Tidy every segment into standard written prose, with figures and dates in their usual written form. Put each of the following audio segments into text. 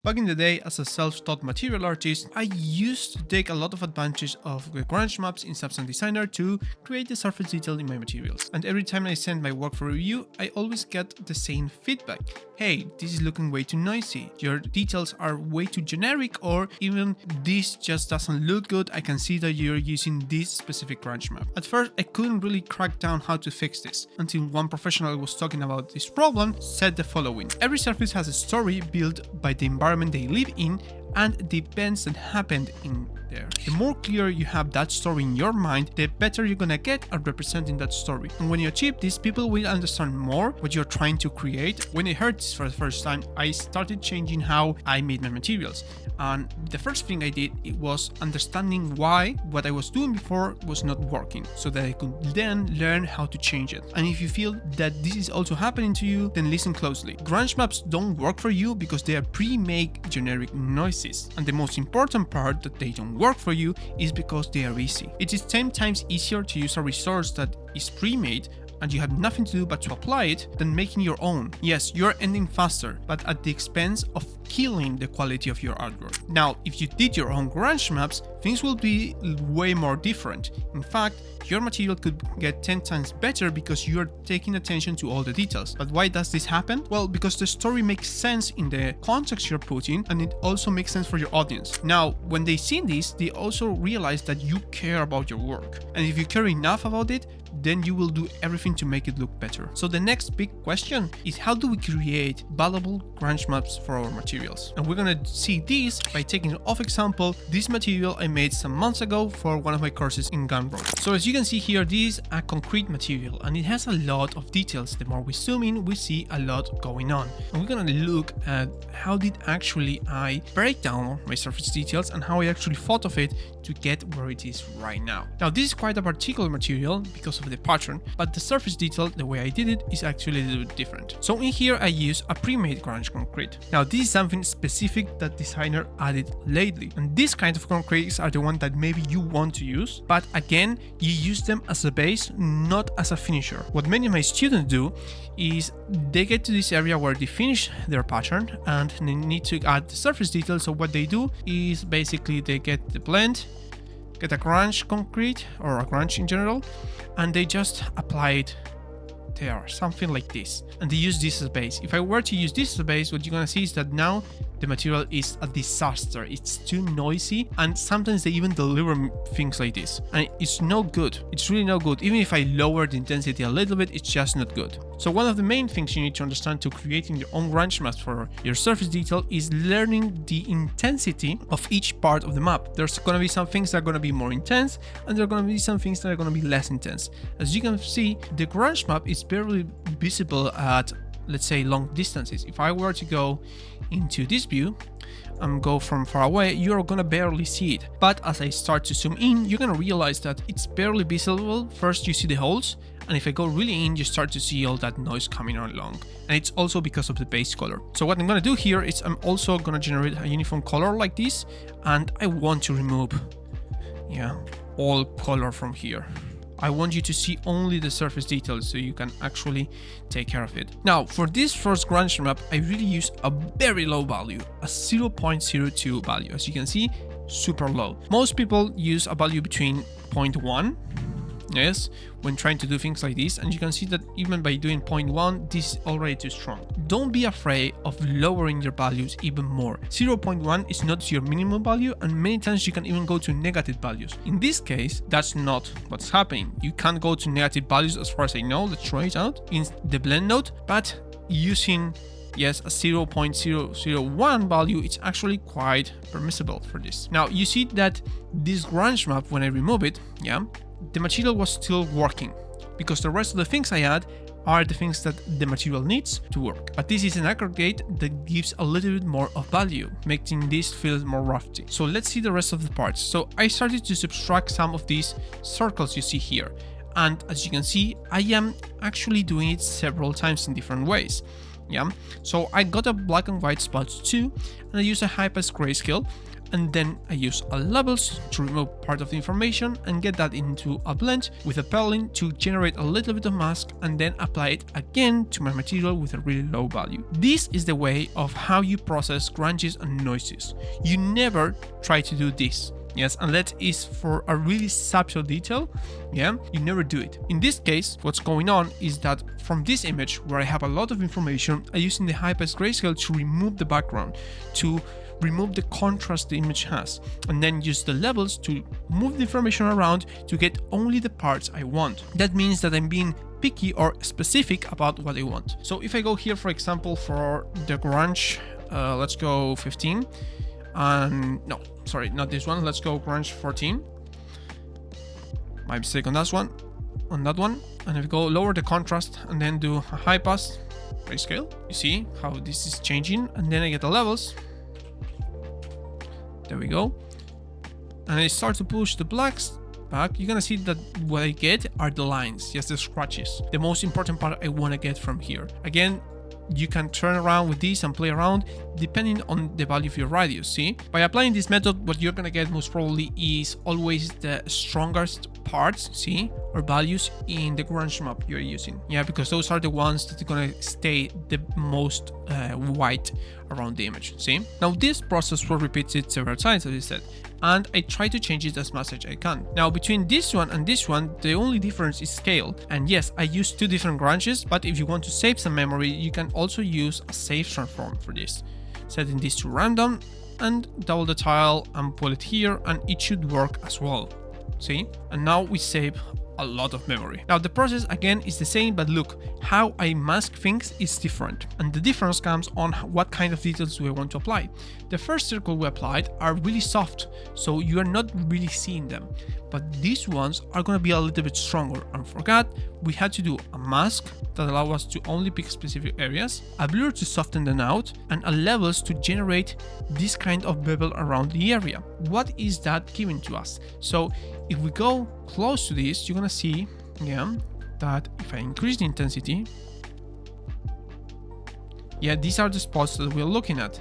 Back in the day, as a self-taught material artist, I used to take a lot of advantage of the Grunge maps in Substance Designer to create the surface detail in my materials. And every time I send my work for review, I always get the same feedback. Hey, this is looking way too noisy, your details are way too generic, or even this just doesn't look good, I can see that you're using this specific Grunge map. At first, I couldn't really crack down how to fix this, until one professional was talking about this problem said the following. Every surface has a story built by the environment they live in and the events that happened in there. The more clear you have that story in your mind, the better you're gonna get at representing that story. And when you achieve this, people will understand more what you're trying to create. When I heard this for the first time, I started changing how I made my materials. And the first thing I did, it was understanding why what I was doing before was not working, so that I could then learn how to change it. And if you feel that this is also happening to you, then listen closely. Grunge maps don't work for you because they are pre-made generic noises. And the most important part that they don't work for you is because they are easy. It is 10 times easier to use a resource that is pre-made and you have nothing to do but to apply it than making your own. Yes, you're ending faster, but at the expense of killing the quality of your artwork. Now, if you did your own Grunge maps, things will be way more different. In fact, your material could get 10 times better because you're taking attention to all the details. But why does this happen? Well, because the story makes sense in the context you're putting, and it also makes sense for your audience. Now, when they see this, they also realize that you care about your work. And if you care enough about it, then you will do everything to make it look better. So the next big question is, how do we create valuable Grunge maps for our materials? And we're gonna see this by taking an off example, this material I made some months ago for one of my courses in Grunge. So as you can see here, this is a concrete material and it has a lot of details. The more we zoom in, we see a lot going on. And we're gonna look at how did actually I break down my surface details and how I actually thought of it to get where it is right now. Now this is quite a particular material because of the pattern, but the surface detail, the way I did it, is actually a little bit different. So in here I use a pre-made Grunge concrete. Now this is something specific that designer added lately, and these kind of concretes are the one that maybe you want to use, but again, you use them as a base, not as a finisher. What many of my students do is they get to this area where they finish their pattern and they need to add the surface detail. So what they do is basically they get the blend, get a Grunge concrete or a Grunge in general, and they just apply it there, something like this, and they use this as a base. If I were to use this as a base, what you're gonna see is that now the material is a disaster. It's too noisy, and sometimes they even deliver things like this, and it's no good. It's really no good. Even if I lower the intensity a little bit, it's just not good. So one of the main things you need to understand to creating your own Grunge maps for your surface detail is learning the intensity of each part of the map. There's gonna be some things that are gonna be more intense, and there are gonna be some things that are gonna be less intense. As you can see, the Grunge map is barely visible at, let's say, long distances. If I were to go into this view and go from far away, you're gonna barely see it. But as I start to zoom in, you're gonna realize that it's barely visible. First you see the holes, and if I go really in, you start to see all that noise coming along. And it's also because of the base color. So what I'm gonna do here is I'm also gonna generate a uniform color like this, and I want to remove, all color from here. I want you to see only the surface details so you can actually take care of it. Now, for this first Grunge map, I really use a very low value, a 0.02 value. As you can see, super low. Most people use a value between 0.1, yes, when trying to do things like this, and you can see that even by doing 0.1, this is already too strong. Don't be afraid of lowering your values even more. 0.1 is not your minimum value, and many times you can even go to negative values. In this case, that's not what's happening. You can't go to negative values as far as I know. Let's try it out in the blend node, but using a 0.001 value, it's actually quite permissible for this. Now you see that this Grunge map, when I remove it, the material was still working because the rest of the things I add are the things that the material needs to work. But this is an aggregate that gives a little bit more of value, making this feel more rusty. So let's see the rest of the parts. So I started to subtract some of these circles you see here. And as you can see, I am actually doing it several times in different ways. So I got a black and white spots too, and I use a high pass grayscale, and then I use a levels to remove part of the information and get that into a blend with a purlin to generate a little bit of mask, and then apply it again to my material with a really low value. This is the way of how you process grunges and noises. You never try to do this. Yes, unless it's for a really subtle detail, yeah, you never do it. In this case, what's going on is that from this image where I have a lot of information, I'm using the high-pass grayscale to remove the background, to remove the contrast the image has, and then use the levels to move the information around to get only the parts I want. That means that I'm being picky or specific about what I want. So if I go here, for example, for the grunge, let's go 15. And no, sorry, not this one. Let's go grunge 14. My mistake on that one. And if we go lower the contrast and then do a high pass grayscale, you see how this is changing. And then I get the levels. There we go. And I start to push the blacks back. You're gonna see that what I get are the lines, just the scratches. The most important part I want to get from here. Again, you can turn around with this and play around depending on the value of your radius, see? By applying this method, what you're gonna get most probably is always the strongest parts, see? Or values in the grunge map you're using. Yeah, because those are the ones that are gonna stay the most white around the image, see? Now this process will repeat it several times, as I said, and I try to change it as much as I can. Now between this one and this one, the only difference is scale. And yes, I use two different grunges, but if you want to save some memory, you can also use a save transform for this. Setting this to random and double the tile and pull it here, and it should work as well. See? And now we save a lot of memory. Now the process again is the same, but look, how I mask things is different. And the difference comes on what kind of details we want to apply. The first circle we applied are really soft, so you are not really seeing them. But these ones are going to be a little bit stronger. And for that, we had to do a mask that allows us to only pick specific areas, a blur to soften them out, and a levels to generate this kind of bevel around the area. What is that giving to us? So if we go close to this, you're going to see, yeah, that if I increase the intensity, yeah, these are the spots that we're looking at.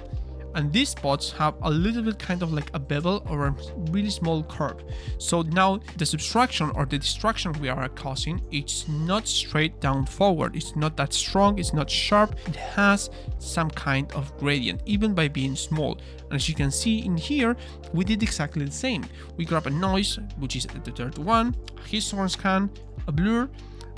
And these spots have a little bit kind of like a bevel or a really small curve. So now the subtraction or the distraction we are causing, it's not straight down forward. It's not that strong, it's not sharp. It has some kind of gradient, even by being small. And as you can see in here, we did exactly the same. We grab a noise, which is the third one, a histogram scan, a blur,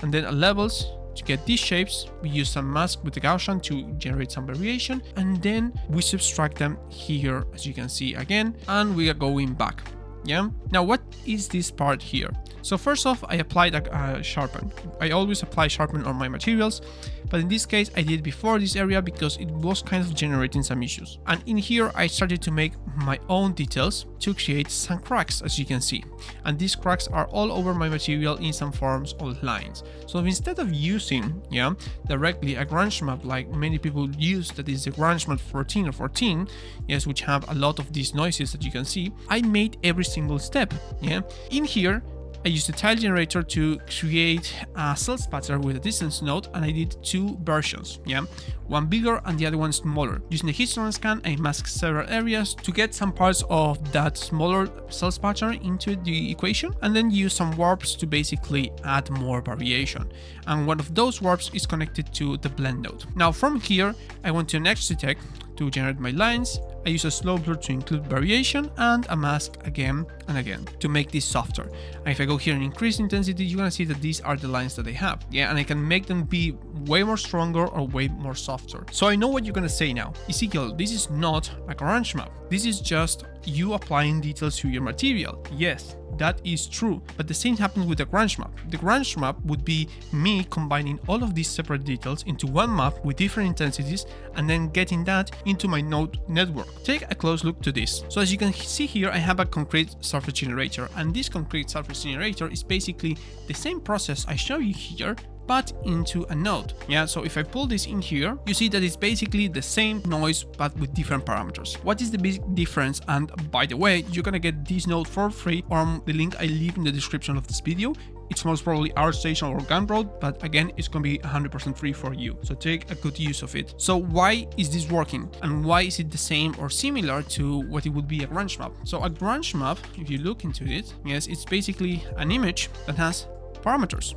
and then a levels. To get these shapes, we use some mask with the Gaussian to generate some variation, and then we subtract them here, as you can see again, and we are going back. Yeah. Now, what is this part here? So first off, I applied a sharpen. I always apply sharpen on my materials, but in this case, I did before this area because it was kind of generating some issues. And in here, I started to make my own details to create some cracks, as you can see. And these cracks are all over my material in some forms of lines. So instead of using, directly a grunge map like many people use, that is the grunge map 14 or 14, yes, which have a lot of these noises that you can see, I made every single step. In here, I used the tile generator to create a cell pattern with a distance node, and I did two versions, one bigger and the other one smaller. Using the histogram scan, I masked several areas to get some parts of that smaller cell pattern into the equation, and then use some warps to basically add more variation. And one of those warps is connected to the blend node. Now from here, I went to an Artstation to generate my lines. I use a slow blur to include variation and a mask again and again to make this softer. And if I go here and increase intensity, you're gonna see that these are the lines that I have. And I can make them be way more stronger or way more softer. So I know what you're gonna say now. Ezequiel, this is not a grunge map. This is just you applying details to your material. Yes, that is true, but the same happens with the grunge map. The grunge map would be me combining all of these separate details into one map with different intensities and then getting that into my node network. Take a close look to this. So as you can see here, I have a concrete surface generator, and this concrete surface generator is basically the same process I show you here, but into a node. So if I pull this in here, you see that it's basically the same noise but with different parameters. What is the big difference? And by the way, you're gonna get this node for free on the link I leave in the description of this video. it's most probably Artstation or Gumroad, but again, it's going to be 100% free for you. So take a good use of it. So why is this working? And why is it the same or similar to what it would be a Grunge map? So a Grunge map, if you look into it, yes, it's basically an image that has parameters.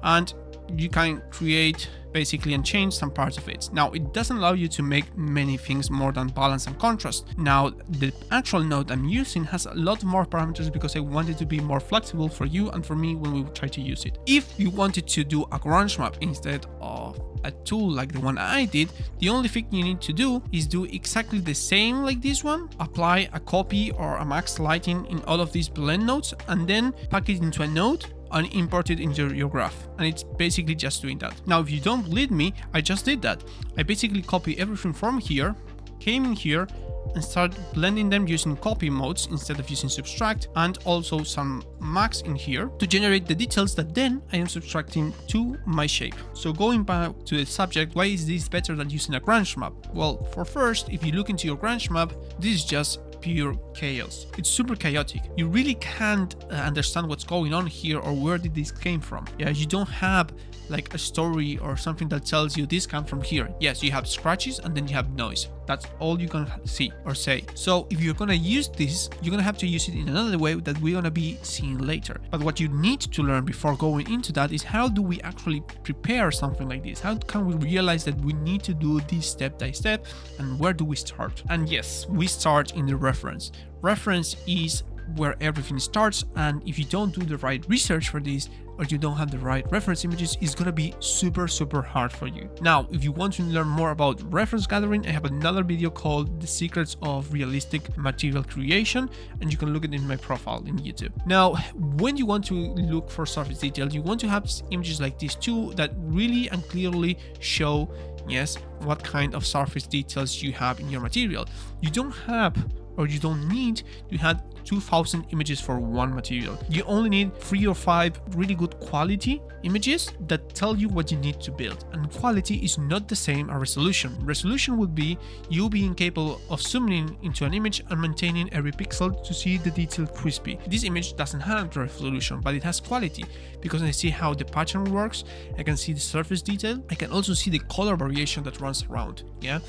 And you can create basically and change some parts of it. Now, it doesn't allow you to make many things more than balance and contrast. Now, the actual node I'm using has a lot more parameters because I want it to be more flexible for you and for me when we try to use it. If you wanted to do a Grunge map instead of a tool like the one I did, the only thing you need to do is do exactly the same like this one, apply a copy or a max lighting in all of these blend nodes, and then pack it into a node and import it into your graph. And it's basically just doing that. Now, if you don't believe me, I just did that. I basically copy everything from here, came in here, and start blending them using copy modes instead of using subtract, and also some max in here to generate the details that then I am subtracting to my shape. So going back to the subject, why is this better than using a Grunge map? Well, for first, if you look into your Grunge map, this is just pure chaos. It's super chaotic. You really can't understand what's going on here or where did this came from. Yeah, you don't have like a story or something that tells you this comes from here. Yes, you have scratches and then you have noise. That's all you're gonna see or say. So if you're gonna use this, you're gonna have to use it in another way that we're gonna be seeing later. But what you need to learn before going into that is how do we actually prepare something like this? How can we realize that we need to do this step by step, and where do we start? And yes, we start in the reference. Reference is where everything starts, and if you don't do the right research for this, or you don't have the right reference images, it's gonna be super hard for you. Now, if you want to learn more about reference gathering, I have another video called The Secrets of Realistic Material Creation, and you can look at it in my profile in YouTube. Now, when you want to look for surface detail, you want to have images like these two that really and clearly show, yes, what kind of surface details you have in your material. You don't have, or you don't need to have 2000 images for one material. You only need 3 or 5 really good quality images that tell you what you need to build. And quality is not the same as resolution. Resolution would be you being capable of zooming into an image and maintaining every pixel to see the detail crispy. This image doesn't have resolution, but it has quality because I see how the pattern works. I can see the surface detail. I can also see the color variation that runs around. Yeah.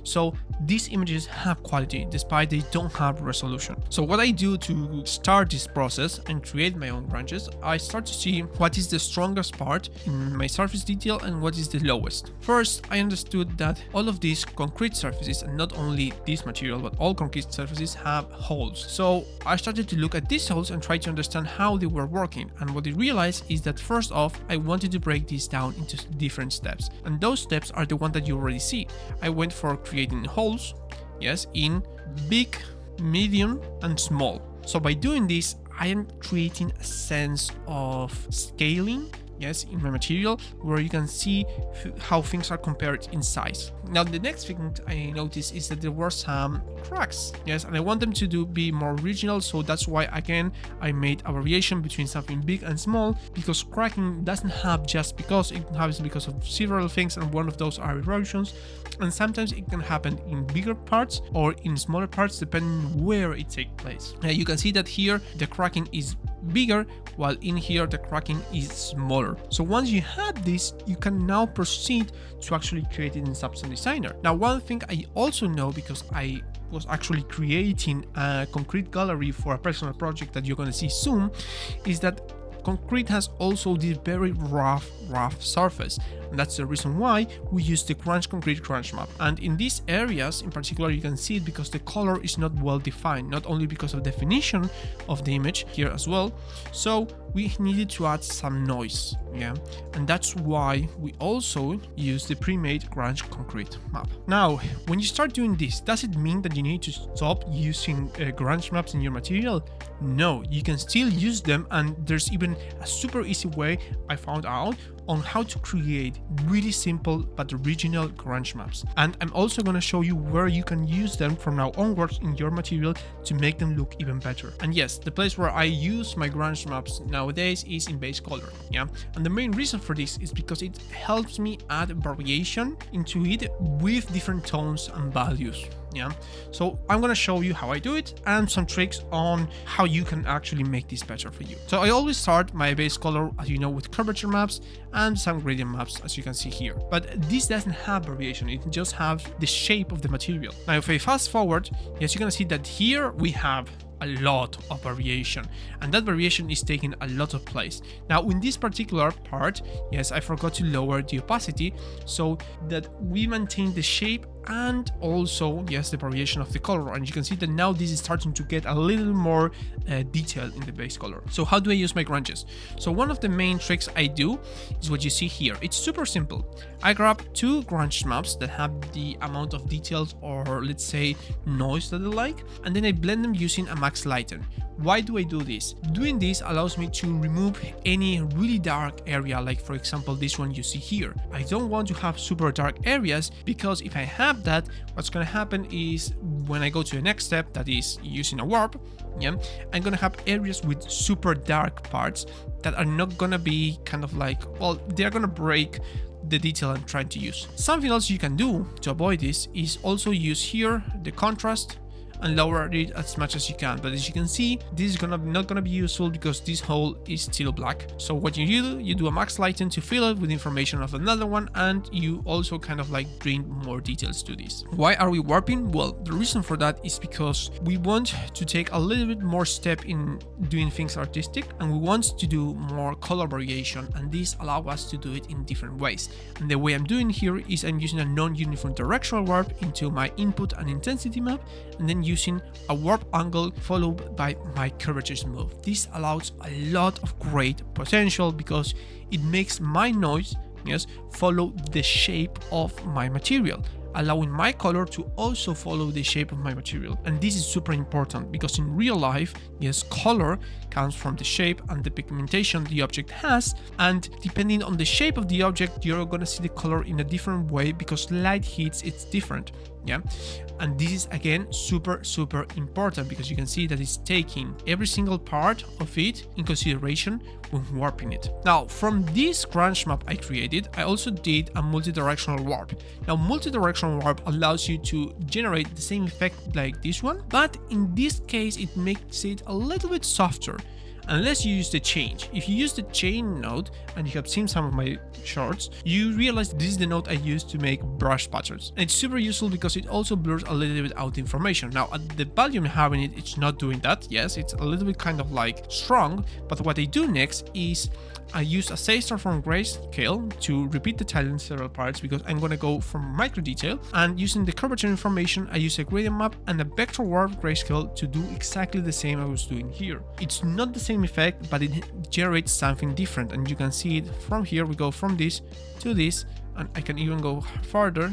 So these images have quality despite they don't have resolution. So what I do to start this process and create my own branches, I start to see what is the strongest part in my surface detail and what is the lowest. First, I understood that all of these concrete surfaces, and not only this material, but all concrete surfaces have holes. So I started to look at these holes and try to understand how they were working. And what I realized is that first off, I wanted to break these down into different steps. And those steps are the one that you already see. I went for creating holes, yes, in big, medium, and small. So by doing this, I am creating a sense of scaling, yes, in my material, where you can see how things are compared in size. Now, the next thing I noticed is that there were some cracks, yes, and I want them to be more original, so that's why, again, I made a variation between something big and small, because cracking doesn't have just because, it happens because of several things, and one of those are erosions, and sometimes it can happen in bigger parts or in smaller parts, depending where it takes place. You can see that here, the cracking is bigger, while in here, the cracking is smaller. So once you have this, you can now proceed to actually create it in Substance Designer. Now, one thing I also know, because I was actually creating a concrete gallery for a personal project that you're going to see soon, is that concrete has also this very rough surface, and that's the reason why we use the Grunge concrete Grunge map. And in these areas in particular, you can see it because the color is not well defined, not only because of definition of the image here as well. So we needed to add some noise, yeah, and that's why we also use the pre-made Grunge concrete map. Now, when you start doing this, does it mean that you need to stop using Grunge maps in your material? No, you can still use them, and there's even a super easy way I found out on how to create really simple but original Grunge maps. And I'm also going to show you where you can use them from now onwards in your material to make them look even better. And yes, the place where I use my Grunge maps nowadays is in base color, yeah. And the main reason for this is because it helps me add variation into it with different tones and values. Yeah, so I'm gonna show you how I do it and some tricks on how you can actually make this better for you. So I always start my base color, as you know, with curvature maps and some gradient maps, as you can see here. But this doesn't have variation, it just has the shape of the material. Now if I fast forward, yes, you're gonna see that here we have a lot of variation, and that variation is taking a lot of place. Now in this particular part, yes, I forgot to lower the opacity so that we maintain the shape and also, yes, the variation of the color. And you can see that now this is starting to get a little more detail in the base color. So how do I use my grunges? So one of the main tricks I do is what you see here. It's super simple. I grab 2 grunge maps that have the amount of details, or let's say noise, that I like, and then I blend them using a max lighten. Why do I do this? Doing this allows me to remove any really dark area, like for example this one you see here. I don't want to have super dark areas, because if I have that, what's going to happen is when I go to the next step, that is using a warp, yeah, I'm going to have areas with super dark parts that are not going to be kind of like, well, they're going to break the detail I'm trying to use. Something else you can do to avoid this is also use here the contrast and lower it as much as you can. But as you can see, this is not gonna be useful because this hole is still black. So what you do a max lighten to fill it with information of another one, and you also kind of like bring more details to this. Why are we warping? Well, the reason for that is because we want to take a little bit more step in doing things artistic, and we want to do more color variation, and this allows us to do it in different ways. And the way I'm doing here is I'm using a non-uniform directional warp into my input and intensity map, and then using a warp angle followed by my curvature smooth. This allows a lot of great potential because it makes my noise, yes, follow the shape of my material, allowing my color to also follow the shape of my material. And this is super important because in real life, yes, color comes from the shape and the pigmentation the object has, and depending on the shape of the object, you're gonna see the color in a different way because light hits it's different. Yeah, and this is again super important because you can see that it's taking every single part of it in consideration when warping it. Now from this grunge map I created, I also did a multi-directional warp. Now multi-directional warp allows you to generate the same effect like this one, but in this case it makes it a little bit softer. Unless you use the chain. If you use the chain node, and you have seen some of my shorts, you realize this is the node I use to make brush patterns. And it's super useful because it also blurs a little bit out information. Now at the volume having it, it's not doing that. Yes, it's a little bit kind of like strong, but what I do next is I use a sensor from grayscale to repeat the tile in several parts because I'm gonna go from micro detail, and using the curvature information, I use a gradient map and a vector warp grayscale to do exactly the same I was doing here. It's not the same effect, but it generates something different, and you can see it from here. We go from this to this, and I can even go further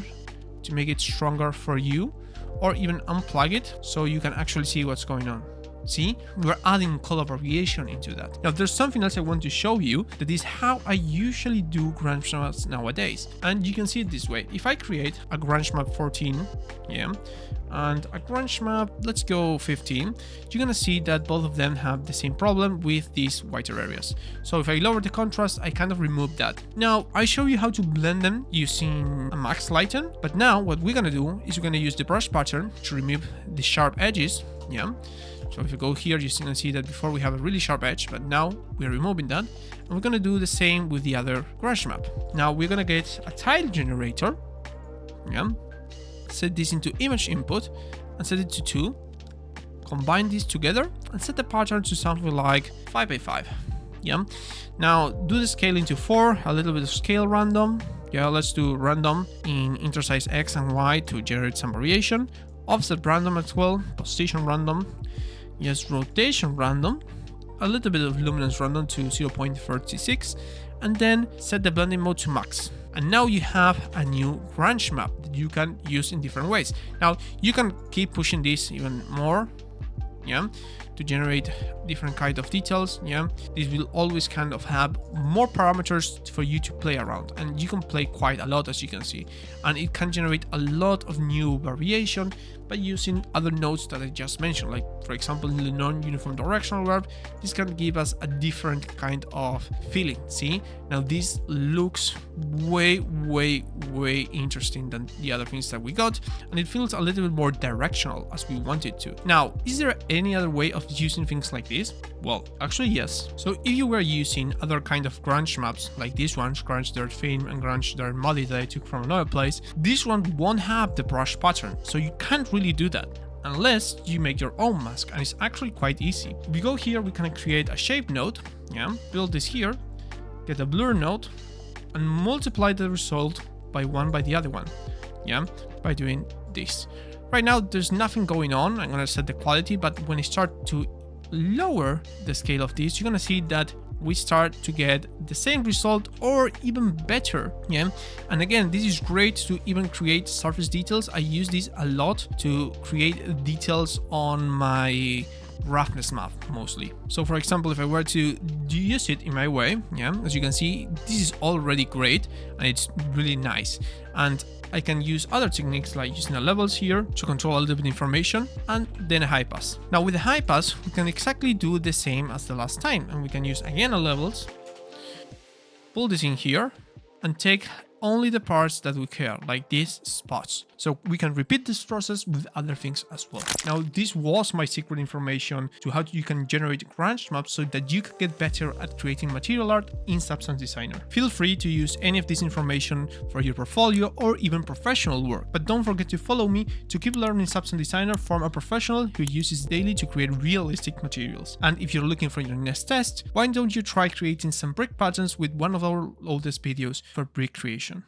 to make it stronger for you, or even unplug it so you can actually see what's going on. See, we're adding color variation into that. Now there's something else I want to show you, that is how I usually do grunge maps nowadays, and you can see it this way. If I create a grunge map 14, yeah, and a grunge map, let's go 15, you're gonna see that both of them have the same problem with these whiter areas. So if I lower the contrast, I kind of remove that. Now I show you how to blend them using a max lighten, but now what we're gonna do is we're gonna use the brush pattern to remove the sharp edges. Yeah, so if you go here, you're gonna see that before we have a really sharp edge, but now we're removing that, and we're gonna do the same with the other grunge map. Now we're gonna get a tile generator, yeah, set this into image input and set it to 2, combine these together and set the pattern to something like 5 by 5. Yeah, now do the scale into 4, a little bit of scale random. Yeah, let's do random in intersize X and Y to generate some variation. Offset random as well, position random, yes, rotation random, a little bit of luminance random to 0.36, and then set the blending mode to max. And now you have a new grunge map that you can use in different ways. Now you can keep pushing this even more, yeah, to generate different kind of details. Yeah, this will always kind of have more parameters for you to play around, and you can play quite a lot, as you can see, and it can generate a lot of new variation. by using other nodes that I just mentioned, like for example in the non-uniform directional verb. This can give us a different kind of feeling. See, now this looks way interesting than the other things that we got, and it feels a little bit more directional as we want it to. Now, is there any other way of using things like this? Well, actually yes. So if you were using other kind of grunge maps like this one, Grunge Dirt Film and Grunge Dirt Muddy that I took from another place, this one won't have the brush pattern, so you can't really do that unless you make your own mask, and it's actually quite easy. If we go here, we can create a shape node, build this here, get a blur node, and multiply the result by the other one, by doing this. Right now, there's nothing going on. I'm gonna set the quality, but when I start to lower the scale of this, you're gonna see that we start to get the same result or even better. And again, this is great to even create surface details. I use this a lot to create details on my roughness map mostly. So for example, if I were to use it in my way, as you can see, this is already great and it's really nice. And I can use other techniques like using the levels here to control a little bit of information, and then a high pass. Now with the high pass, we can exactly do the same as the last time, and we can use again the levels, pull this in here, and take only the parts that we care, like these spots. So we can repeat this process with other things as well. Now, this was my secret information to how you can generate grunge maps so that you can get better at creating material art in Substance Designer. Feel free to use any of this information for your portfolio or even professional work, but don't forget to follow me to keep learning Substance Designer from a professional who uses daily to create realistic materials. And if you're looking for your next test, why don't you try creating some brick patterns with one of our oldest videos for brick creation.